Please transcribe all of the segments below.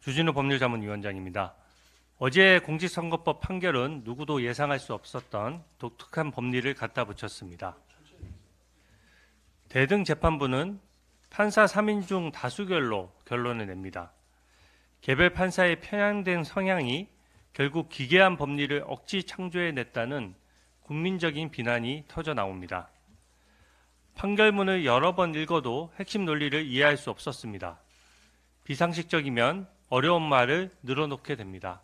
주진우 법률자문위원장입니다. 어제 공직선거법 판결은 누구도 예상할 수 없었던 독특한 법리를 갖다 붙였습니다. 대등 재판부는 판사 3인 중 다수결로 결론을 냅니다. 개별 판사의 편향된 성향이 결국 기괴한 법리를 억지 창조해냈다는 국민적인 비난이 터져 나옵니다. 판결문을 여러 번 읽어도 핵심 논리를 이해할 수 없었습니다. 비상식적이면 어려운 말을 늘어놓게 됩니다.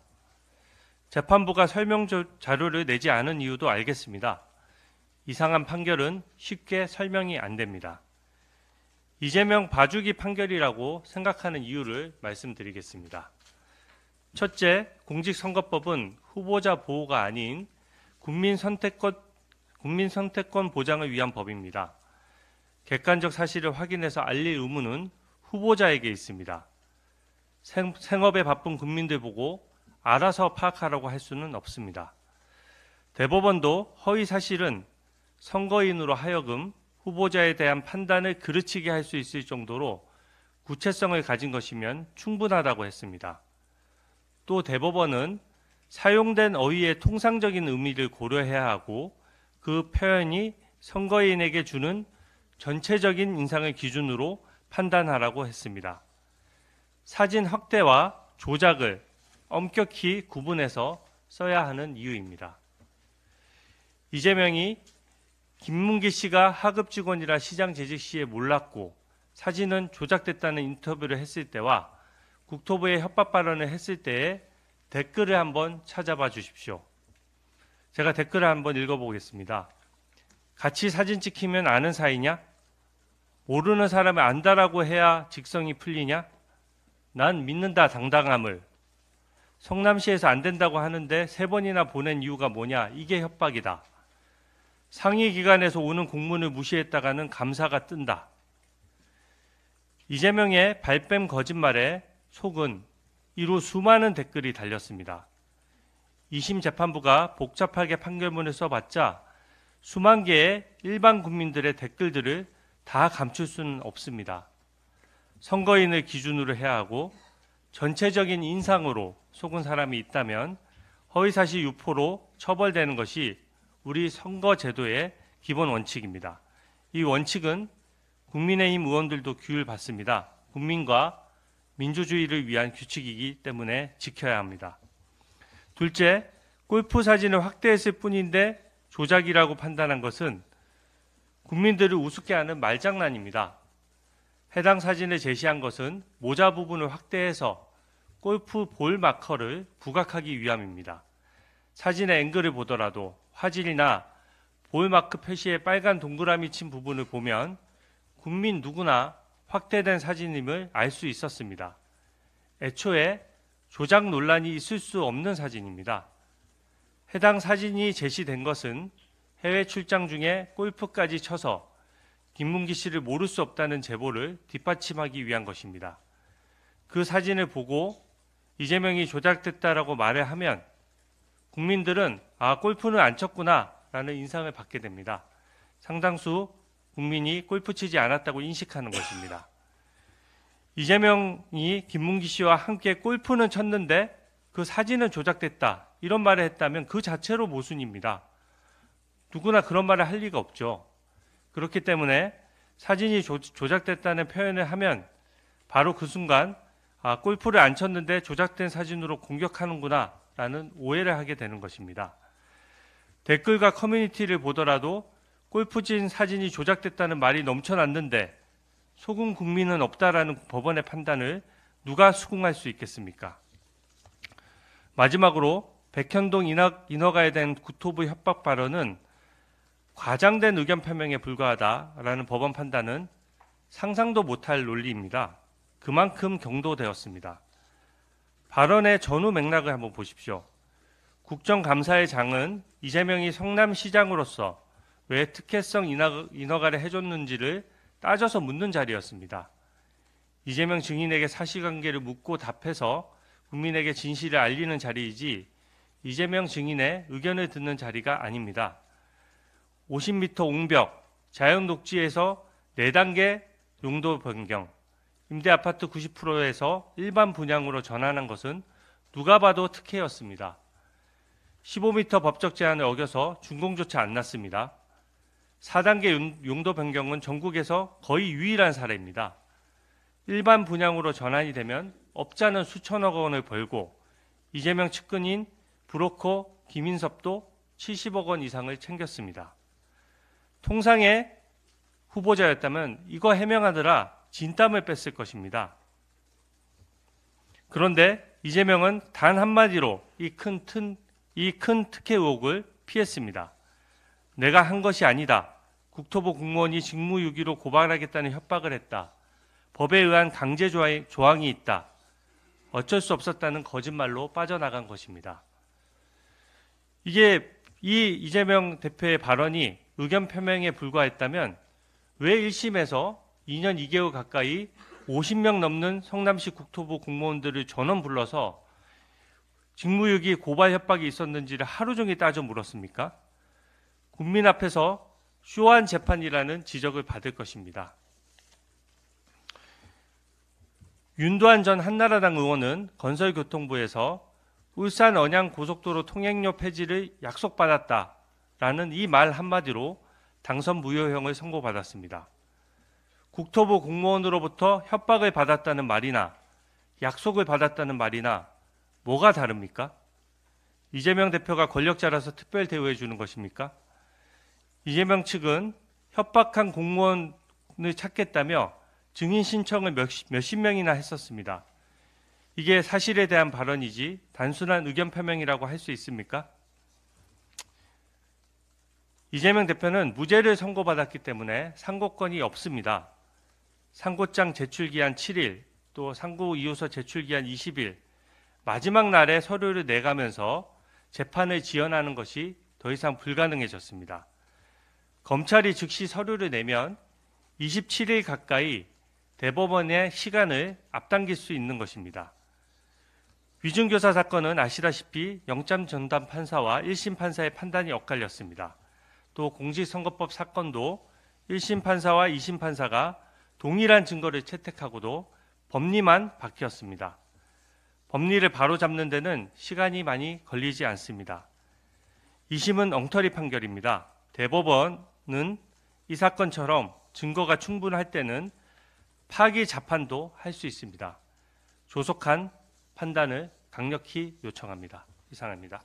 재판부가 설명 자료를 내지 않은 이유도 알겠습니다. 이상한 판결은 쉽게 설명이 안 됩니다. 이재명 봐주기 판결이라고 생각하는 이유를 말씀드리겠습니다. 첫째, 공직선거법은 후보자 보호가 아닌 국민 선택권 보장을 위한 법입니다. 객관적 사실을 확인해서 알릴 의무는 후보자에게 있습니다. 생업에 바쁜 국민들 보고 알아서 파악하라고 할 수는 없습니다. 대법원도 허위 사실은 선거인으로 하여금 후보자에 대한 판단을 그르치게 할 수 있을 정도로 구체성을 가진 것이면 충분하다고 했습니다. 또 대법원은 사용된 어휘의 통상적인 의미를 고려해야 하고 그 표현이 선거인에게 주는 전체적인 인상을 기준으로 판단하라고 했습니다. 사진 확대와 조작을 엄격히 구분해서 써야 하는 이유입니다. 이재명이 김문기 씨가 하급 직원이라 시장 재직 시에 몰랐고 사진은 조작됐다는 인터뷰를 했을 때와 국토부의 협박 발언을 했을 때의 댓글을 한번 찾아봐 주십시오. 제가 댓글을 한번 읽어보겠습니다. 같이 사진 찍히면 아는 사이냐? 모르는 사람을 안다라고 해야 직성이 풀리냐? 난 믿는다 당당함을. 성남시에서 안 된다고 하는데 3번이나 보낸 이유가 뭐냐? 이게 협박이다. 상위 기관에서 오는 공문을 무시했다가는 감사가 뜬다. 이재명의 발뺌 거짓말에 속은 이루 수많은 댓글이 달렸습니다. 2심 재판부가 복잡하게 판결문을 써봤자 수만 개의 일반 국민들의 댓글들을 다 감출 수는 없습니다. 선거인을 기준으로 해야 하고 전체적인 인상으로 속은 사람이 있다면 허위사실 유포로 처벌되는 것이 우리 선거제도의 기본 원칙입니다. 이 원칙은 국민의힘 의원들도 규율 받습니다. 국민과 민주주의를 위한 규칙이기 때문에 지켜야 합니다. 둘째, 골프 사진을 확대했을 뿐인데 조작이라고 판단한 것은 국민들을 우습게 하는 말장난입니다. 해당 사진을 제시한 것은 모자 부분을 확대해서 골프 볼 마커를 부각하기 위함입니다. 사진의 앵글을 보더라도 화질이나 볼 마크 표시에 빨간 동그라미 친 부분을 보면 국민 누구나 확대된 사진임을 알 수 있었습니다. 애초에 조작 논란이 있을 수 없는 사진입니다. 해당 사진이 제시된 것은 해외 출장 중에 골프까지 쳐서 김문기 씨를 모를 수 없다는 제보를 뒷받침하기 위한 것입니다. 그 사진을 보고 이재명이 조작됐다라고 말을 하면 국민들은 골프는 안 쳤구나 라는 인상을 받게 됩니다. 상당수 국민이 골프 치지 않았다고 인식하는 것입니다. 이재명이 김문기 씨와 함께 골프는 쳤는데 그 사진은 조작됐다 이런 말을 했다면 그 자체로 모순입니다. 누구나 그런 말을 할 리가 없죠. 그렇기 때문에 사진이 조작됐다는 표현을 하면 바로 그 순간 골프를 안 쳤는데 조작된 사진으로 공격하는구나 라는 오해를 하게 되는 것입니다. 댓글과 커뮤니티를 보더라도 골프진 사진이 조작됐다는 말이 넘쳐났는데 속은 국민은 없다라는 법원의 판단을 누가 수긍할 수 있겠습니까? 마지막으로 백현동 인허가에 대한 국토부 협박 발언은 과장된 의견 표명에 불과하다라는 법원 판단은 상상도 못할 논리입니다. 그만큼 경도되었습니다. 발언의 전후 맥락을 한번 보십시오. 국정감사의 장은 이재명이 성남시장으로서 왜 특혜성 인허가를 해줬는지를 따져서 묻는 자리였습니다. 이재명 증인에게 사실관계를 묻고 답해서 국민에게 진실을 알리는 자리이지 이재명 증인의 의견을 듣는 자리가 아닙니다. 50m 옹벽, 자연 녹지에서 4단계 용도 변경, 임대아파트 90%에서 일반 분양으로 전환한 것은 누가 봐도 특혜였습니다. 15m 법적 제한을 어겨서 준공조차 안 났습니다. 4단계 용도 변경은 전국에서 거의 유일한 사례입니다. 일반 분양으로 전환이 되면 업자는 수천억 원을 벌고 이재명 측근인 브로커 김인섭도 70억 원 이상을 챙겼습니다. 통상의 후보자였다면 이거 해명하느라 진땀을 뺐을 것입니다. 그런데 이재명은 단 한마디로 이 큰 특혜 의혹을 피했습니다. 내가 한 것이 아니다. 국토부 공무원이 직무유기로 고발하겠다는 협박을 했다. 법에 의한 강제 조항이 있다. 어쩔 수 없었다는 거짓말로 빠져나간 것입니다. 이 이재명 대표의 발언이 의견 표명에 불과했다면 왜 1심에서 2년 2개월 가까이 50명 넘는 성남시 국토부 공무원들을 전원 불러서 직무유기 고발 협박이 있었는지를 하루 종일 따져 물었습니까? 국민 앞에서 쇼한 재판이라는 지적을 받을 것입니다. 윤도한 전 한나라당 의원은 건설교통부에서 울산 언양 고속도로 통행료 폐지를 약속받았다라는 이 말 한마디로 당선 무효형을 선고받았습니다. 국토부 공무원으로부터 협박을 받았다는 말이나 약속을 받았다는 말이나 뭐가 다릅니까? 이재명 대표가 권력자라서 특별 대우해 주는 것입니까? 이재명 측은 협박한 공무원을 찾겠다며 증인 신청을 몇십 명이나 했었습니다. 이게 사실에 대한 발언이지 단순한 의견 표명이라고 할 수 있습니까? 이재명 대표는 무죄를 선고받았기 때문에 상고권이 없습니다. 상고장 제출기한 7일, 또 상고 이유서 제출기한 20일, 마지막 날에 서류를 내가면서 재판을 지연하는 것이 더 이상 불가능해졌습니다. 검찰이 즉시 서류를 내면 27일 가까이 대법원의 시간을 앞당길 수 있는 것입니다. 위중교사 사건은 아시다시피 영장 전담 판사와 1심 판사의 판단이 엇갈렸습니다. 또 공직선거법 사건도 1심 판사와 2심 판사가 동일한 증거를 채택하고도 법리만 바뀌었습니다. 법리를 바로잡는 데는 시간이 많이 걸리지 않습니다. 2심은 엉터리 판결입니다. 대법원은 이 사건처럼 증거가 충분할 때는 파기 재판도 할 수 있습니다. 조속한 판단을 강력히 요청합니다. 이상입니다.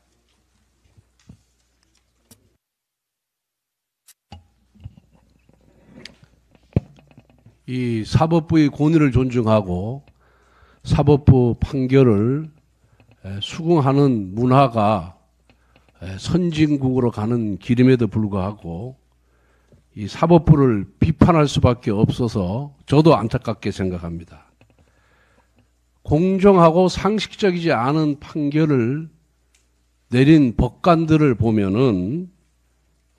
이 사법부의 권위를 존중하고 사법부 판결을 수긍하는 문화가 선진국으로 가는 길임에도 불구하고 이 사법부를 비판할 수밖에 없어서 저도 안타깝게 생각합니다. 공정하고 상식적이지 않은 판결을 내린 법관들을 보면은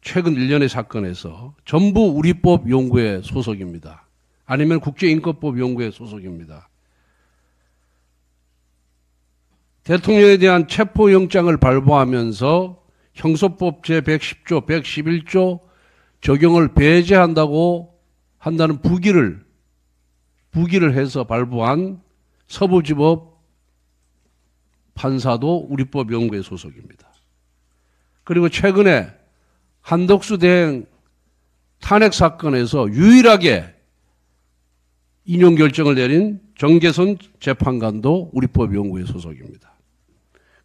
최근 일련의 사건에서 전부 우리법 연구회 소속입니다. 아니면 국제인권법 연구회 소속입니다. 대통령에 대한 체포영장을 발부하면서 형소법 제110조, 111조 적용을 배제한다는 부기를 해서 발부한 서부지법 판사도 우리법 연구회 소속입니다. 그리고 최근에 한덕수 대행 탄핵 사건에서 유일하게 인용 결정을 내린 정계선 재판관도 우리법 연구회 소속입니다.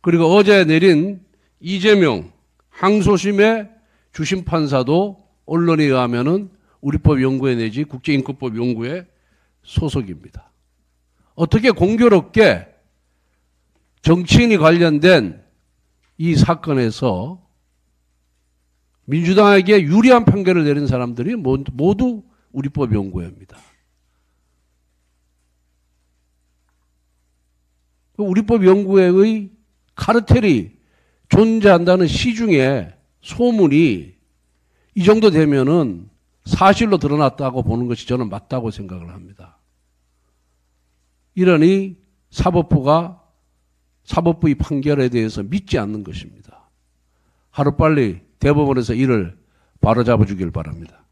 그리고 어제 내린 이재명 항소심의 주심 판사도 언론에 의하면은 우리법 연구회 내지 국제인권법 연구회 소속입니다. 어떻게 공교롭게 정치인이 관련된 이 사건에서 민주당에게 유리한 판결을 내린 사람들이 모두 우리법 연구회입니다. 우리법 연구회의 카르텔이 존재한다는 시중에 소문이 이 정도 되면은 사실로 드러났다고 보는 것이 저는 맞다고 생각을 합니다. 이러니 사법부의 판결에 대해서 믿지 않는 것입니다. 하루빨리 대법원에서 이를 바로잡아 주길 바랍니다.